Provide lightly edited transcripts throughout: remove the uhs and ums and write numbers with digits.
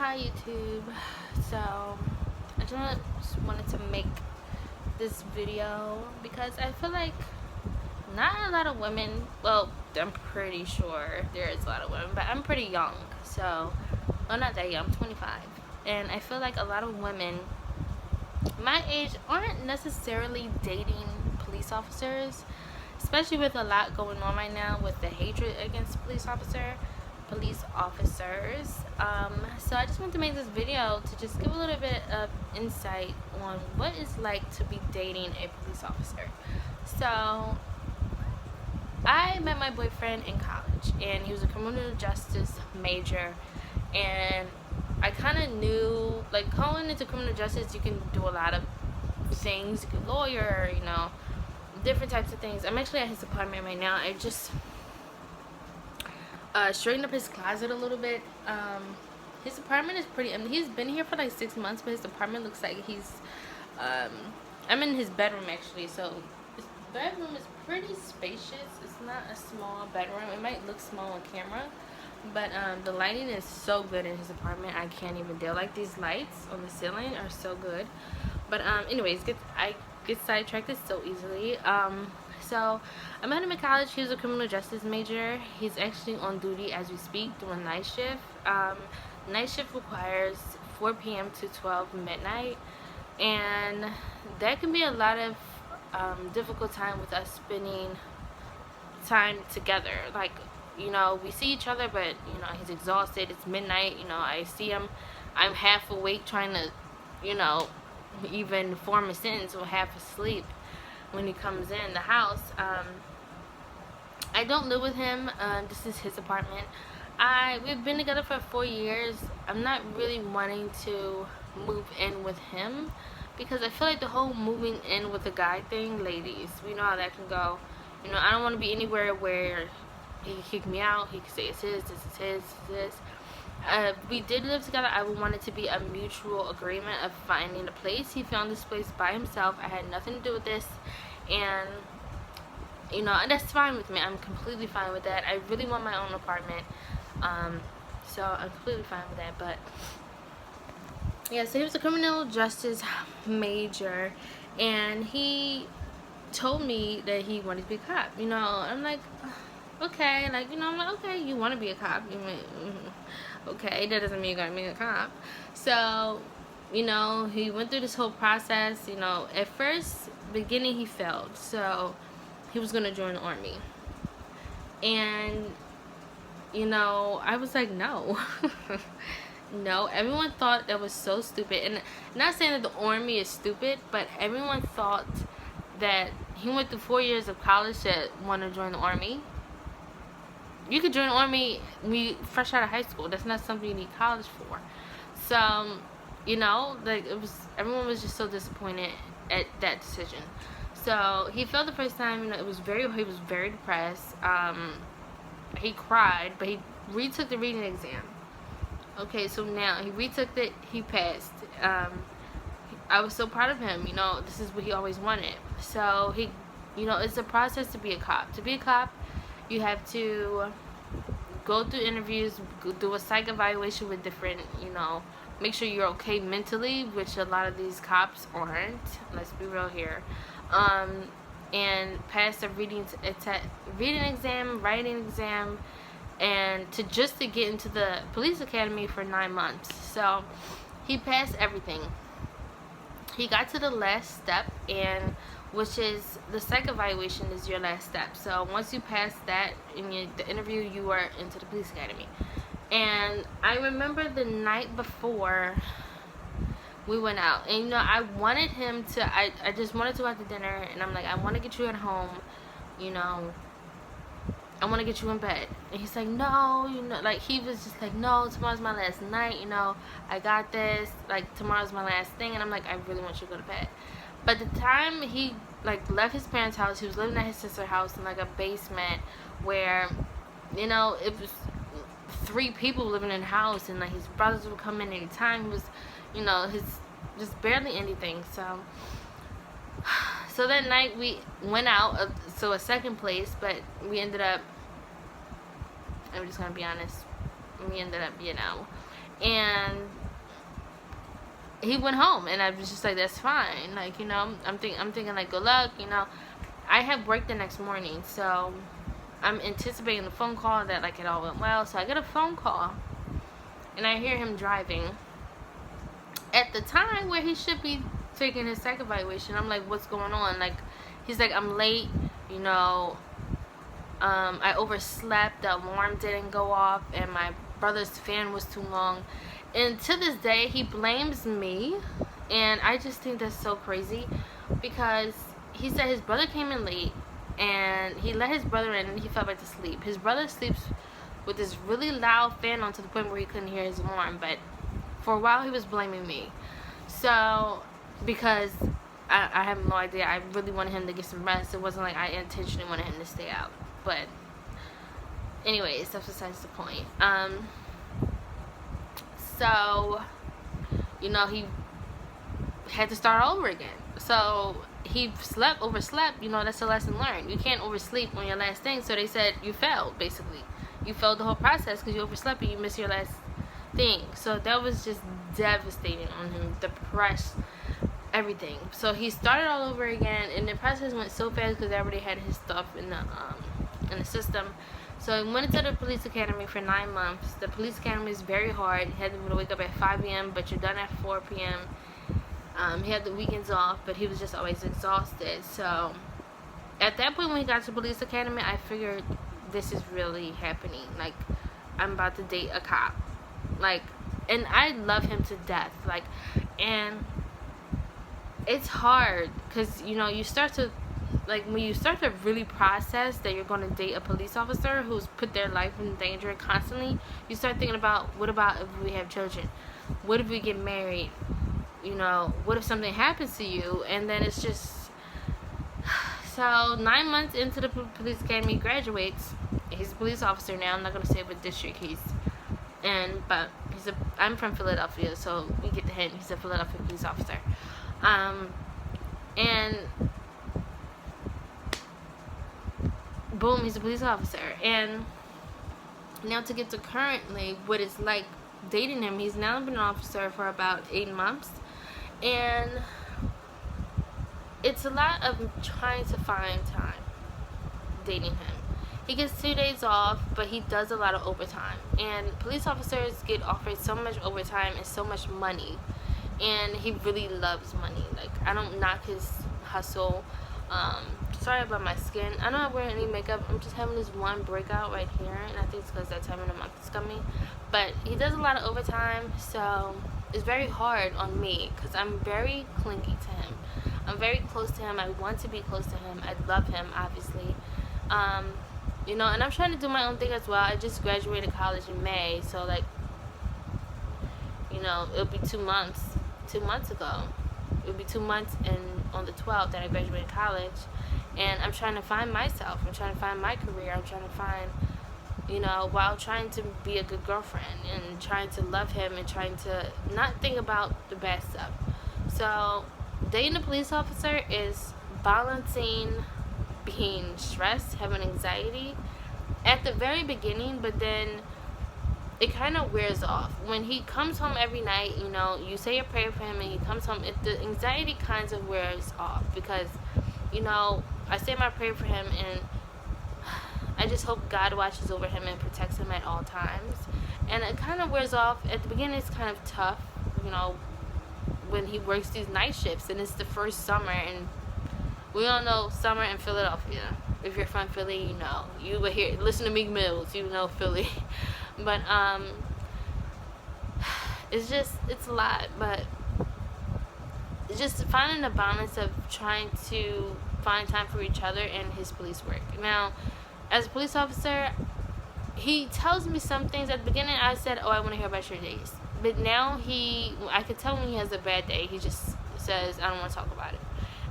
Hi YouTube. So I just wanted to make this video because I feel like not a lot of women, well, I'm pretty sure there is a lot of women, but I'm pretty young, so, well, not that young, I'm 25, and I feel like a lot of women my age aren't necessarily dating police officers, especially with a lot going on right now with the hatred against police officers. So I just wanted to make this video to just give a little bit of insight on what it's like to be dating a police officer. So I met my boyfriend in college, and he was a criminal justice major, and I kind of knew, like, going into criminal justice, you can do a lot of things. You can lawyer, different types of things. I'm actually at his apartment right now. I just straightened up his closet a little bit. His apartment is pretty, he's been here for like 6 months, but his apartment looks like he's, I'm in his bedroom actually, so his bedroom is pretty spacious. It's not a small bedroom. It might look small on camera, but the lighting is so good in his apartment. I can't even deal. Like, these lights on the ceiling are so good. But anyways, I get sidetracked so easily. So I met him in college. He was a criminal justice major. He's actually on duty as we speak doing night shift. Night shift requires 4 p.m. to 12 midnight, and that can be a lot of difficult time with us spending time together. Like, we see each other, but he's exhausted. It's midnight. I see him. I'm half awake trying to, even form a sentence, or half asleep when he comes in the house. I don't live with him. This is his apartment. We've been together for 4 years. I'm not really wanting to move in with him because I feel like the whole moving in with a guy thing, ladies, we know how that can go. I don't want to be anywhere where he can kick me out. He can say it's his, this is his, this. We did live together. I would want it to be a mutual agreement of finding a place. He found this place by himself. I had nothing to do with this, and that's fine with me. I'm completely fine with that. I really want my own apartment, so I'm completely fine with that. But yeah, so he was a criminal justice major, and he told me that he wanted to be a cop. I'm like, okay, like, I'm like, okay, you want to be a cop, okay, that doesn't mean you're gonna be a cop. So he went through this whole process. At first beginning he failed, so he was gonna join the army, and I was like, no. No, everyone thought that was so stupid. And not saying that the army is stupid, but everyone thought that he went through 4 years of college to want to join the army. You could join the army fresh out of high school. That's not something you need college for. So, like, everyone was just so disappointed at that decision. So he failed the first time. He was very depressed. He cried, but he retook the reading exam. Okay, so now he retook it. He passed. I was so proud of him. This is what he always wanted. So he, it's a process to be a cop. To be a cop, you have to go through interviews, do a psych evaluation with different, make sure you're okay mentally, which a lot of these cops aren't. Let's be real here. And pass the reading exam, writing exam, and to get into the police academy for 9 months. So he passed everything. He got to the last step, and which is the psych evaluation is your last step. So once you pass that in the interview, you are into the police academy. And I remember the night before we went out, and I wanted him to, I just wanted to go out to dinner, and I'm like, I want to get you at home, I want to get you in bed. And he's like, no, like, he was just like, no, tomorrow's my last night, I got this, like, tomorrow's my last thing. And I'm like, I really want you to go to bed. But the time he, like, left his parents' house, he was living at his sister's house in, like, a basement where, it was 3 people living in the house, and, like, his brothers would come in anytime. He was, his, just barely anything. So that night we went out, a second place, but we ended up, I'm just gonna be honest, we ended up being out. And he went home, and I was just like, that's fine. Like, you know, I'm thinking like, good luck, you know. I had work the next morning, so I'm anticipating the phone call that like it all went well. So I get a phone call, and I hear him driving at the time where he should be taking his psych evaluation. I'm like, what's going on? Like, he's like, I'm late, you know, I overslept, the alarm didn't go off, and my brother's fan was too long. And to this day, he blames me, and I just think that's so crazy, because he said his brother came in late, and he let his brother in, and he fell back to sleep. His brother sleeps with this really loud fan on, to the point where he couldn't hear his alarm, but for a while he was blaming me. So, because I have no idea, I really wanted him to get some rest. It wasn't like I intentionally wanted him to stay out. But anyways, that's besides the point. So, you know, he had to start all over again. So he overslept. You know, that's a lesson learned. You can't oversleep on your last thing. So they said you failed, basically. You failed the whole process because you overslept and you missed your last thing. So that was just devastating on him. Depressed, everything. So he started all over again, and the process went so fast because I already had his stuff in the system. So he went into the police academy for 9 months. The police academy is very hard. He had to wake up at 5 a.m., but you're done at 4 p.m. He had the weekends off, but he was just always exhausted. So at that point, when he got to police academy, I figured this is really happening. Like, I'm about to date a cop. Like, and I love him to death. Like, and it's hard because, you know, you start to, like, when you start to really process that you're going to date a police officer who's put their life in danger constantly, you start thinking about, what about if we have children? What if we get married? You know, what if something happens to you? And then it's just, so 9 months into the police academy, he graduates. He's a police officer now. I'm not going to say what district he's in, but I'm from Philadelphia, so we get the hint. He's a Philadelphia police officer. And boom, he's a police officer. And now to get to currently what it's like dating him, he's now been an officer for about 8 months, and it's a lot of trying to find time dating him. He gets 2 days off, but he does a lot of overtime, and police officers get offered so much overtime and so much money, and he really loves money. Like, I don't knock his hustle. Sorry about my skin. I don't have wearing any makeup. I'm just having this one breakout right here, and I think it's because that time of the month is coming. But he does a lot of overtime, so it's very hard on me because I'm very clingy to him. I'm very close to him. I want to be close to him. I love him, obviously. You know, and I'm trying to do my own thing as well. I just graduated college in May, so, like, you know, it'll be 2 months. 2 months ago. It'll be 2 months and on the 12th that I graduated college. And I'm trying to find myself. I'm trying to find my career. I'm trying to find, you know, while trying to be a good girlfriend and trying to love him and trying to not think about the bad stuff. So, dating a police officer is balancing being stressed, having anxiety at the very beginning, but then it kind of wears off. When he comes home every night, you know, you say a prayer for him and he comes home, the anxiety kind of wears off because, you know, I say my prayer for him and I just hope God watches over him and protects him at all times. And it kind of wears off. At the beginning, it's kind of tough, you know, when he works these night shifts and it's the first summer, and we all know summer in Philadelphia. If you're from Philly, you know. You would hear, listen to Meek Mills, you know Philly. But, it's a lot, but it's just finding a balance of trying to find time for each other and his police work. Now, as a police officer, he tells me some things. At the beginning, I said, oh, I want to hear about your days. But now I could tell when he has a bad day, he just says, I don't want to talk about it.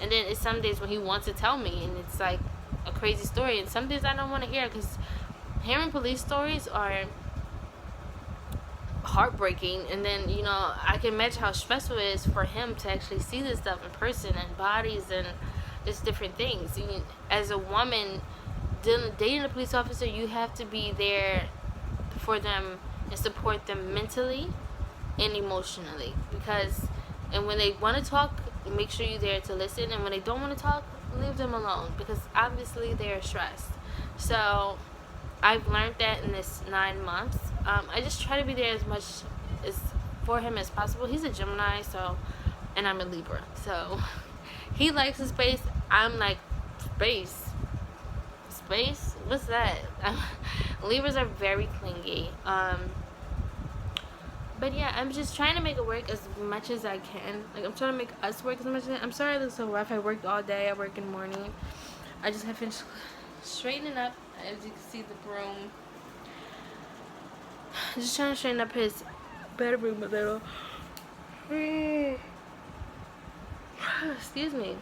And then it's some days when he wants to tell me, and it's like a crazy story. And some days I don't want to hear, because hearing police stories are heartbreaking. And then, you know, I can imagine how stressful it is for him to actually see this stuff in person, and bodies and just different things. As a woman dating a police officer, you have to be there for them and support them mentally, and emotionally, because and when they want to talk, make sure you're there to listen, and when they don't want to talk, leave them alone, because obviously they're stressed. So I've learned that in this 9 months. I just try to be there as much as for him as possible. He's a Gemini, so, and I'm a Libra, so he likes the space. I'm like, space, what's that? Libras are very clingy. But yeah, I'm just trying to make it work as much as I can. Like, I'm trying to make us work as much as I can. I'm sorry I look so rough. I worked all day. I work in the morning. I just have finished straightening up. As you can see, the broom. Just trying to straighten up his bedroom a little. Excuse me.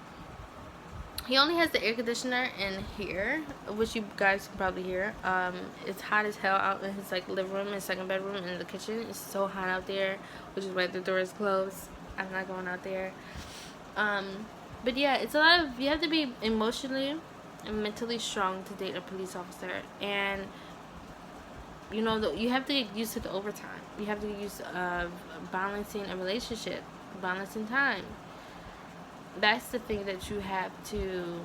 He only has the air conditioner in here, which you guys can probably hear. It's hot as hell out in his like living room and second bedroom and the kitchen. It's so hot out there, which is why the door is closed. I'm not going out there. But yeah, it's a lot of, you have to be emotionally and mentally strong to date a police officer, and you know, you have to get used to the overtime. You have to get used to balancing a relationship, balancing time. That's the thing that you have to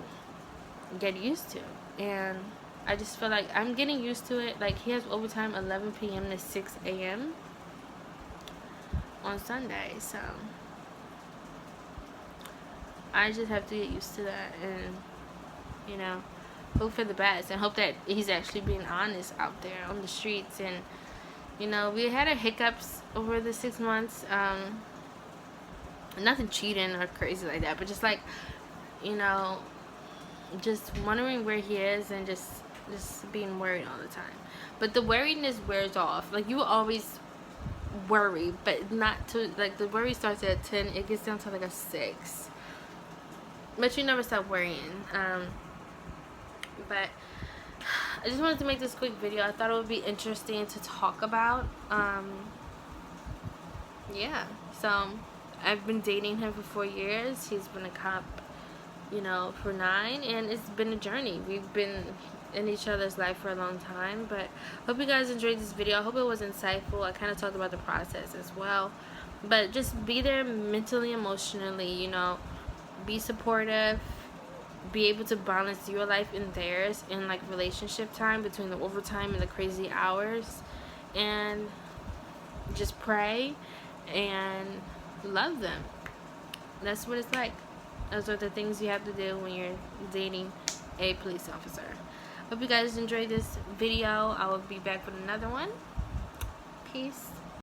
get used to, and I just feel like I'm getting used to it. Like, he has overtime 11 p.m. to 6 a.m. on Sunday, so I just have to get used to that, and you know, hope for the best, and hope that he's actually being honest out there on the streets. And you know, we had our hiccups over the 6 months. Nothing cheating or crazy like that, but just like, you know, just wondering where he is, and just being worried all the time. But the worriedness wears off. Like, you will always worry, but not to, like, the worry starts at 10, it gets down to like a 6, but you never stop worrying. But I just wanted to make this quick video. I thought it would be interesting to talk about. Yeah, so I've been dating him for 4 years. He's been a cop, you know, for 9, and it's been a journey. We've been in each other's life for a long time. But hope you guys enjoyed this video. I hope it was insightful. I kind of talked about the process as well, but just be there mentally, emotionally, you know, be supportive, be able to balance your life and theirs in like relationship time between the overtime and the crazy hours, and just pray and love them. That's what it's like. Those are the things you have to do when you're dating a police officer. Hope you guys enjoyed this video. I will be back with another one. Peace.